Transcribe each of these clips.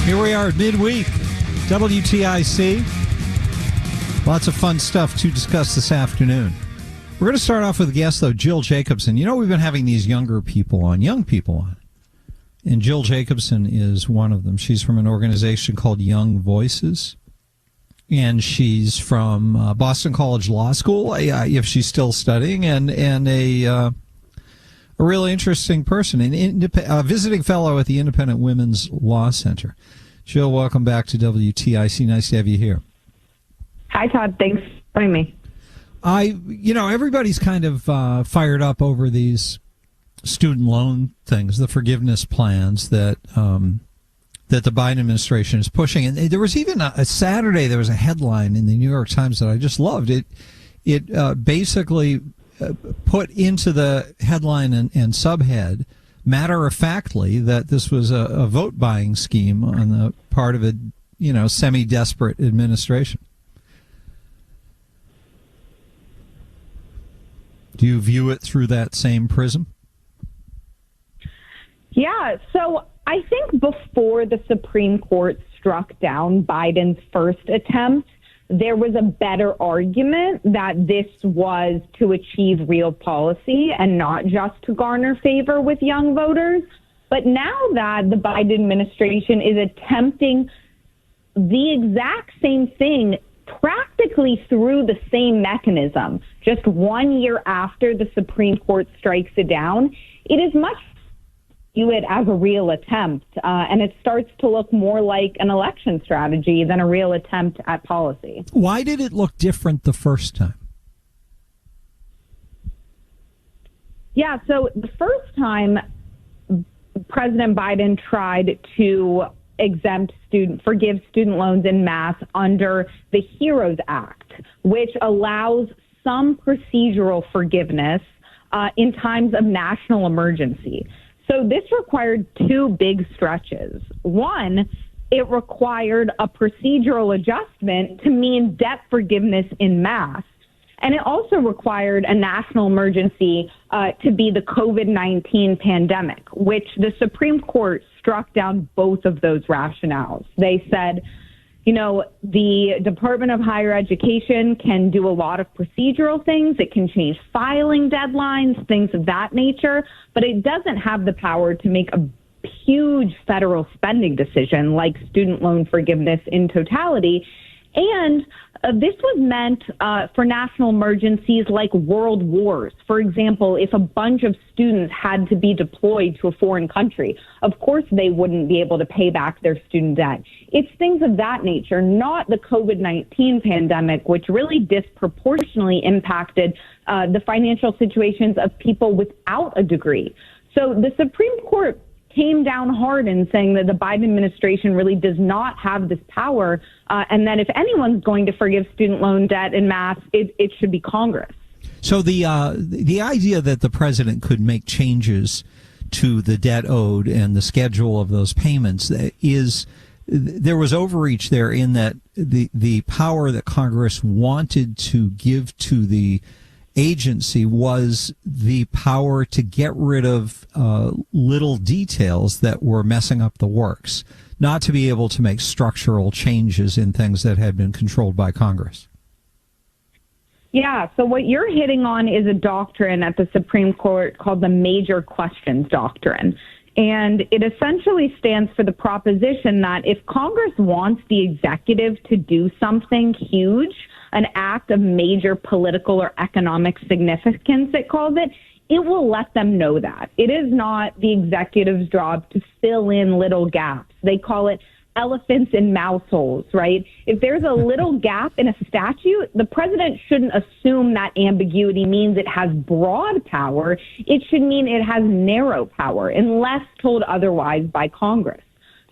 Here we are at midweek, WTIC. Lots of fun stuff to discuss this afternoon. We're going to start off with a guest, though, Jill Jacobson. You know, we've been having these young people on. And Jill Jacobson is one of them. She's from an organization called Young Voices. And she's from Boston College Law School, if she's still studying, and a really interesting person, a visiting fellow at the Independent Women's Law Center. Jill, welcome back to WTIC. Nice to have you here. Hi, Todd. Thanks for having me. Everybody's kind of fired up over these student loan things, the forgiveness plans that the Biden administration is pushing. And there was even a Saturday, there was a headline in the New York Times that I just loved. It basically put into the headline and subhead, matter-of-factly, that this was a vote-buying scheme on the part of a, semi-desperate administration. Do you view it through that same prism? Yeah, so I think before the Supreme Court struck down Biden's first attempt, there was a better argument that this was to achieve real policy and not just to garner favor with young voters. But now that the Biden administration is attempting the exact same thing practically through the same mechanism, just 1 year after the Supreme Court strikes it down, it is much view it as a real attempt, and it starts to look more like an election strategy than a real attempt at policy. Why did it look different the first time? Yeah, so the first time President Biden tried to forgive student loans en masse under the HEROES Act, which allows some procedural forgiveness in times of national emergency. So this required two big stretches. One, it required a procedural adjustment to mean debt forgiveness en masse. And it also required a national emergency to be the COVID-19 pandemic, which the Supreme Court struck down both of those rationales. They said, the Department of Higher Education can do a lot of procedural things. It can change filing deadlines, things of that nature, but it doesn't have the power to make a huge federal spending decision like student loan forgiveness in totality. And this was meant for national emergencies like world wars. For example, if a bunch of students had to be deployed to a foreign country, of course they wouldn't be able to pay back their student debt. It's things of that nature, not the COVID-19 pandemic, which really disproportionately impacted the financial situations of people without a degree. So the Supreme Court came down hard in saying that the Biden administration really does not have this power, and that if anyone's going to forgive student loan debt en masse, it should be Congress. So the idea that the president could make changes to the debt owed and the schedule of those payments there was overreach there in that the power that Congress wanted to give to the agency was the power to get rid of little details that were messing up the works, not to be able to make structural changes in things that had been controlled by Congress. Yeah, so what you're hitting on is a doctrine at the Supreme Court called the Major Questions Doctrine. And it essentially stands for the proposition that if Congress wants the executive to do something huge, an act of major political or economic significance, it calls it, it will let them know that. It is not the executive's job to fill in little gaps. They call it elephants in mouse holes, right? If there's a little gap in a statute, the president shouldn't assume that ambiguity means it has broad power. It should mean it has narrow power, unless told otherwise by Congress.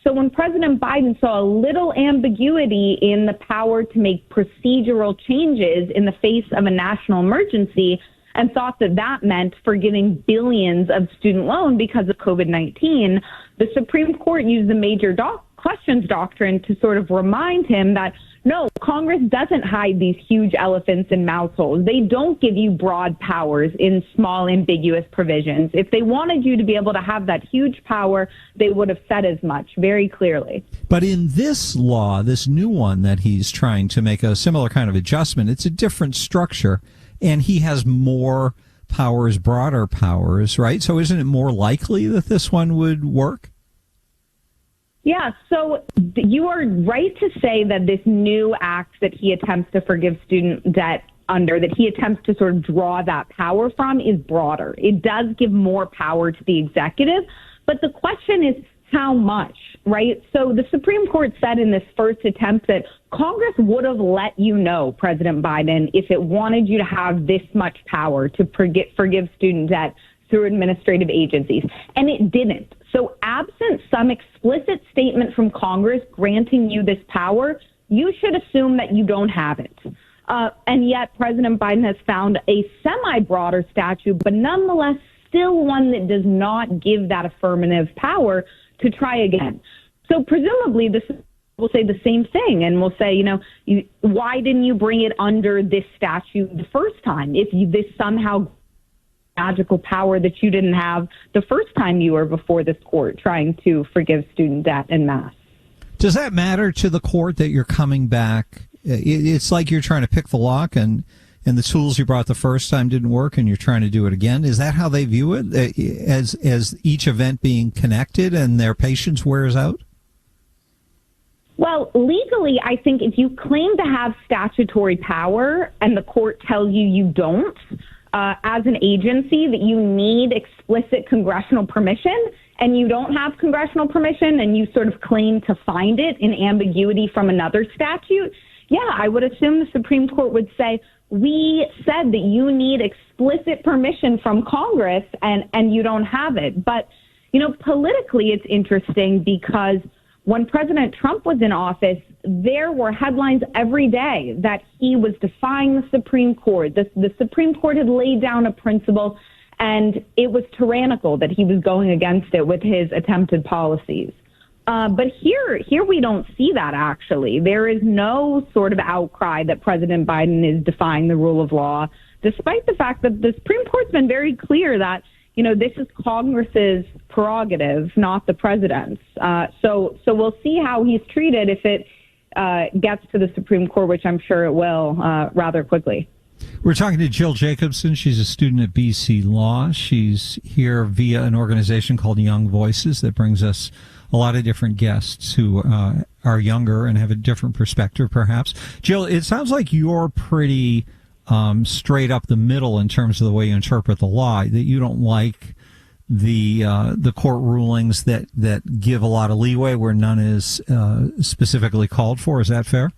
So when President Biden saw a little ambiguity in the power to make procedural changes in the face of a national emergency and thought that that meant forgiving billions of student loan because of COVID-19, the Supreme Court used the Major Questions questions doctrine to sort of remind him that, no, Congress doesn't hide these huge elephants in mouse holes. They don't give you broad powers in small, ambiguous provisions. If they wanted you to be able to have that huge power, they would have said as much very clearly. But in this law, this new one that he's trying to make a similar kind of adjustment, it's a different structure, and he has more powers, broader powers, right? So isn't it more likely that this one would work? Yeah, so you are right to say that this new act that he attempts to forgive student debt under, that he attempts to sort of draw that power from, is broader. It does give more power to the executive, but the question is how much, right? So the Supreme Court said in this first attempt that Congress would have let you know, President Biden, if it wanted you to have this much power to forgive student debt through administrative agencies, and it didn't. So absent some explicit statement from Congress granting you this power, you should assume that you don't have it. And yet President Biden has found a semi-broader statute, but nonetheless still one that does not give that affirmative power to try again. So presumably this will say the same thing, and we'll say, why didn't you bring it under this statute the first time? If this somehow magical power that you didn't have the first time you were before this court trying to forgive student debt en masse. Does that matter to the court that you're coming back? It's like you're trying to pick the lock and the tools you brought the first time didn't work and you're trying to do it again. Is that how they view it, as each event being connected and their patience wears out? Well, legally, I think if you claim to have statutory power and the court tells you you don't, as an agency, that you need explicit congressional permission, and you don't have congressional permission, and you sort of claim to find it in ambiguity from another statute, yeah, I would assume the Supreme Court would say, we said that you need explicit permission from Congress, and you don't have it. But, politically, it's interesting because when President Trump was in office, there were headlines every day that he was defying the Supreme Court. The Supreme Court had laid down a principle, and it was tyrannical that he was going against it with his attempted policies. But here we don't see that, actually. There is no sort of outcry that President Biden is defying the rule of law, despite the fact that the Supreme Court's been very clear that this is Congress's prerogative, not the president's. So we'll see how he's treated if it gets to the Supreme Court, which I'm sure it will rather quickly. We're talking to Jill Jacobson. She's a student at BC Law. She's here via an organization called Young Voices that brings us a lot of different guests who are younger and have a different perspective, perhaps. Jill, it sounds like you're pretty straight up the middle in terms of the way you interpret the law, that you don't like the court rulings that give a lot of leeway where none is specifically called for. Is that fair?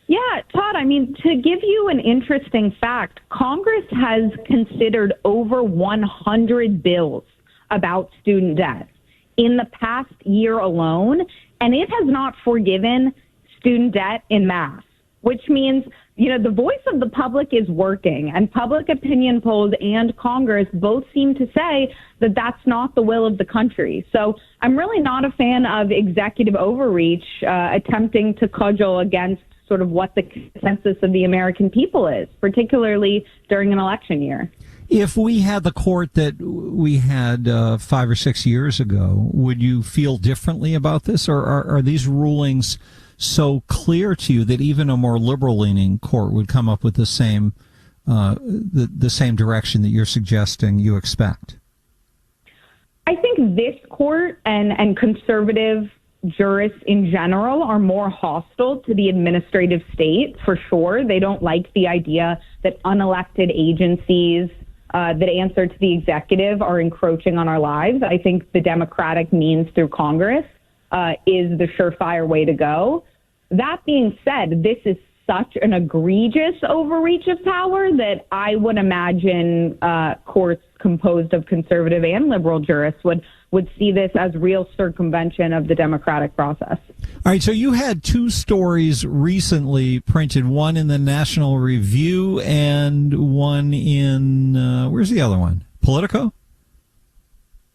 Yeah, Todd, to give you an interesting fact, Congress has considered over 100 bills about student debt in the past year alone, and it has not forgiven student debt en masse, which means the voice of the public is working, and public opinion polls and Congress both seem to say that that's not the will of the country. So I'm really not a fan of executive overreach attempting to cudgel against sort of what the consensus of the American people is, particularly during an election year. If we had the court that we had 5 or 6 years ago, would you feel differently about this, or are these rulings so clear to you that even a more liberal-leaning court would come up with the same the same direction that you're suggesting you expect? I think this court and conservative jurists in general are more hostile to the administrative state, for sure. They don't like the idea that unelected agencies that answer to the executive are encroaching on our lives. I think the democratic means through Congress is the surefire way to go. That being said, this is such an egregious overreach of power that I would imagine courts composed of conservative and liberal jurists would see this as real circumvention of the democratic process. All right, so you had 2 stories recently printed, one in the National Review and one in, where's the other one? Politico?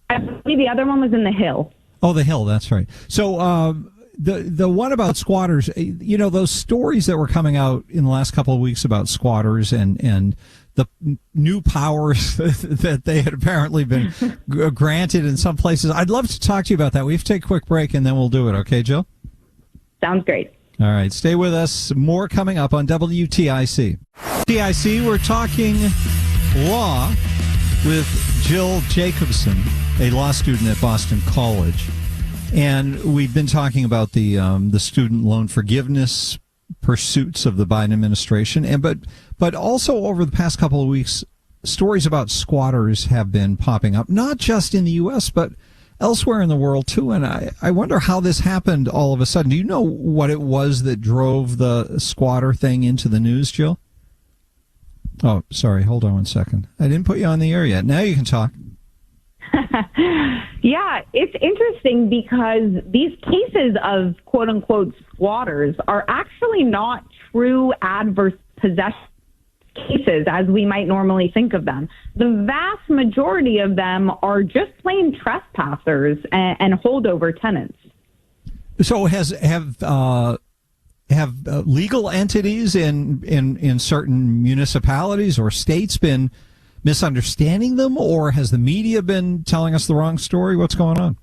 I believe the other one was in The Hill. Oh, the Hill. That's right. So the one about squatters, those stories that were coming out in the last couple of weeks about squatters and the new powers that they had apparently been granted in some places. I'd love to talk to you about that. We have to take a quick break, and then we'll do it. Okay, Jill? Sounds great. All right. Stay with us. More coming up on WTIC. TIC, we're talking law with Jill Jacobson, a law student at Boston College. And we've been talking about the student loan forgiveness pursuits of the Biden administration, but also over the past couple of weeks, stories about squatters have been popping up, not just in the U.S., but elsewhere in the world, too. And I wonder how this happened all of a sudden. Do you know what it was that drove the squatter thing into the news, Jill? Oh, sorry. Hold on one second. I didn't put you on the air yet. Now you can talk. Yeah, it's interesting because these cases of quote-unquote squatters are actually not true adverse possession cases as we might normally think of them. The vast majority of them are just plain trespassers and holdover tenants. So have legal entities in certain municipalities or states been misunderstanding them, or has the media been telling us the wrong story? What's going on?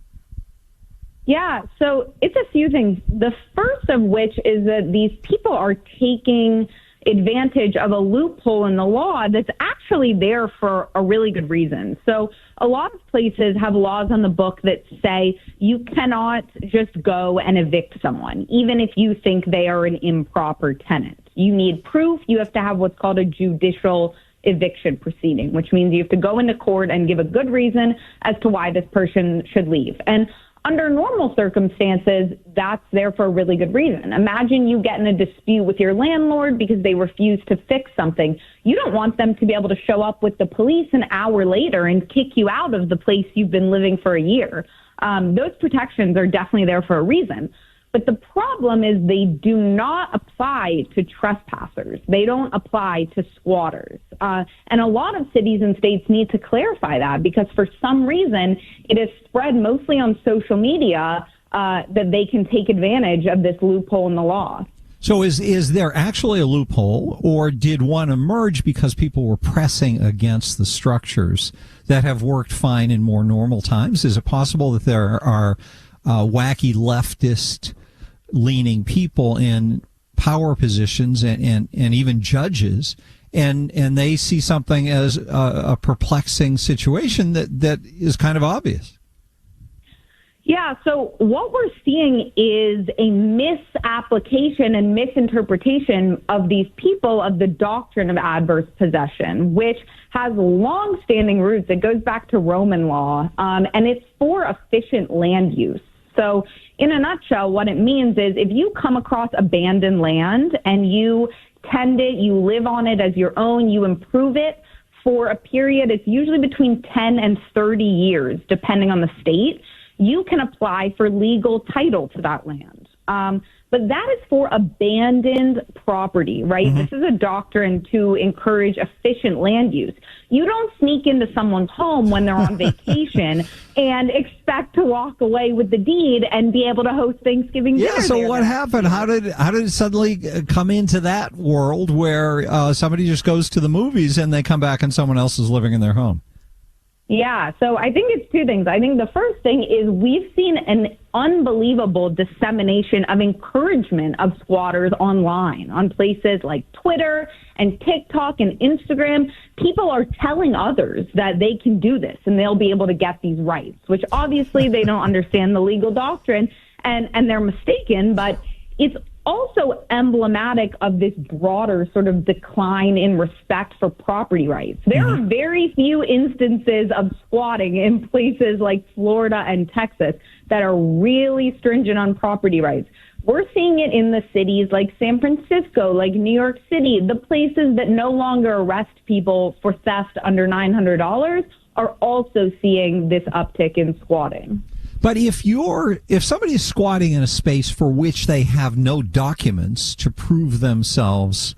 Yeah, so it's a few things. The first of which is that these people are taking advantage of a loophole in the law that's actually there for a really good reason. So a lot of places have laws on the book that say you cannot just go and evict someone, even if you think they are an improper tenant. You need proof. You have to have what's called a judicial eviction proceeding, which means you have to go into court and give a good reason as to why this person should leave. And under normal circumstances, that's there for a really good reason. Imagine you get in a dispute with your landlord because they refuse to fix something. You don't want them to be able to show up with the police an hour later and kick you out of the place you've been living for a year. Those protections are definitely there for a reason. But the problem is they do not apply to trespassers. They don't apply to squatters. And a lot of cities and states need to clarify that because for some reason it is spread mostly on social media that they can take advantage of this loophole in the law. So is there actually a loophole, or did one emerge because people were pressing against the structures that have worked fine in more normal times? Is it possible that there are wacky leftist leaning people in power positions and even judges, and they see something as a perplexing situation that is kind of obvious? Yeah, so what we're seeing is a misapplication and misinterpretation of these people of the doctrine of adverse possession, which has long-standing roots. It goes back to Roman law, and it's for efficient land use. So in a nutshell, what it means is if you come across abandoned land and you tend it, you live on it as your own, you improve it for a period, it's usually between 10 and 30 years, depending on the state, you can apply for legal title to that land. But that is for abandoned property, right? Mm-hmm. This is a doctrine to encourage efficient land use. You don't sneak into someone's home when they're on vacation and expect to walk away with the deed and be able to host Thanksgiving dinner. Yeah, so what happened? How did it suddenly come into that world where somebody just goes to the movies and they come back and someone else is living in their home? Yeah, so I think it's two things. I think the first thing is we've seen an unbelievable dissemination of encouragement of squatters online on places like Twitter and TikTok and Instagram. People are telling others that they can do this and they'll be able to get these rights, which obviously they don't understand the legal doctrine and they're mistaken, but it's also emblematic of this broader sort of decline in respect for property rights. There are very few instances of squatting in places like Florida and Texas that are really stringent on property rights. We're seeing it in the cities like San Francisco, like New York City. The places that no longer arrest people for theft under $900 are also seeing this uptick in squatting. But if somebody is squatting in a space for which they have no documents to prove themselves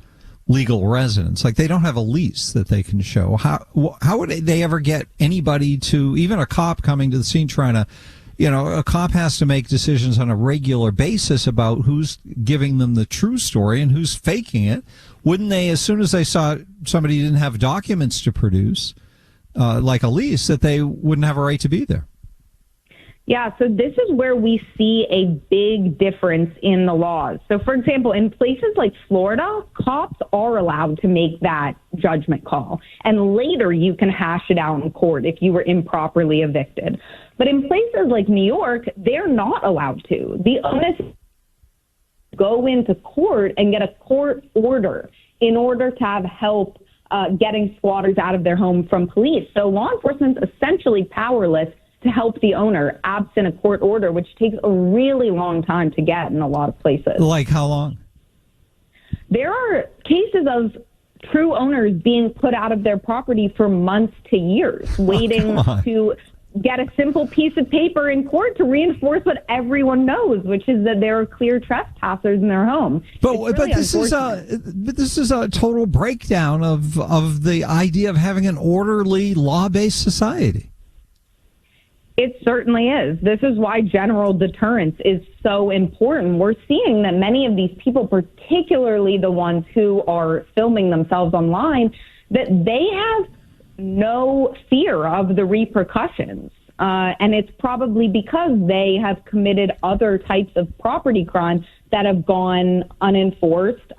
legal residents, like they don't have a lease that they can show, how would they ever get anybody to, even a cop coming to the scene trying to a cop has to make decisions on a regular basis about who's giving them the true story and who's faking it. Wouldn't they, as soon as they saw somebody didn't have documents to produce, like a lease, that they wouldn't have a right to be there? Yeah, so this is where we see a big difference in the laws. So, for example, in places like Florida, cops are allowed to make that judgment call. And later you can hash it out in court if you were improperly evicted. But in places like New York, they're not allowed to. The onus go into court and get a court order in order to have help getting squatters out of their home from police. So law enforcement's essentially powerless to help the owner absent a court order, which takes a really long time to get in a lot of places. Like how long? There are cases of true owners being put out of their property for months to years, waiting to get a simple piece of paper in court to reinforce what everyone knows, which is that there are clear trespassers in their home. But this is a total breakdown of the idea of having an orderly, law-based society. It certainly is. This is why general deterrence is so important. We're seeing that many of these people, particularly the ones who are filming themselves online, that they have no fear of the repercussions. And it's probably because they have committed other types of property crimes that have gone unenforced,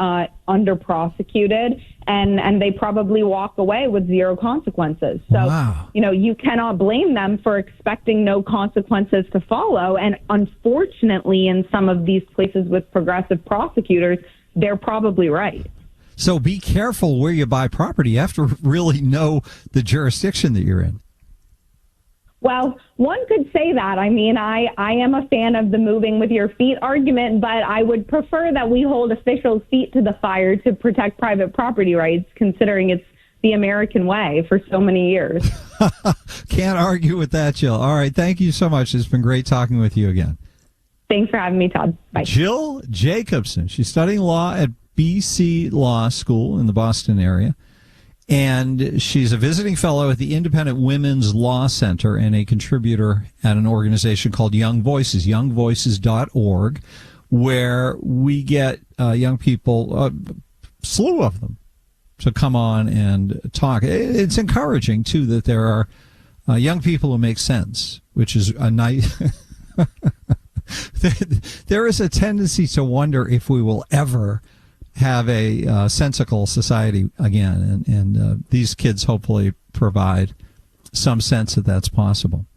under-prosecuted, and they probably walk away with zero consequences. So, wow. You cannot blame them for expecting no consequences to follow. And unfortunately, in some of these places with progressive prosecutors, they're probably right. So be careful where you buy property. You have to really know the jurisdiction that you're in. Well, one could say that. I mean, I am a fan of the moving with your feet argument, but I would prefer that we hold officials' feet to the fire to protect private property rights, considering it's the American way for so many years. Can't argue with that, Jill. All right. Thank you so much. It's been great talking with you again. Thanks for having me, Todd. Bye. Jill Jacobson. She's studying law at BC Law School in the Boston area. And she's a visiting fellow at the Independent Women's Law Center and a contributor at an organization called Young Voices, youngvoices.org, where we get young people, a slew of them, to come on and talk. It's encouraging, too, that there are young people who make sense, which is a nice... There is a tendency to wonder if we will ever have a sensical society again, and these kids hopefully provide some sense that that's possible.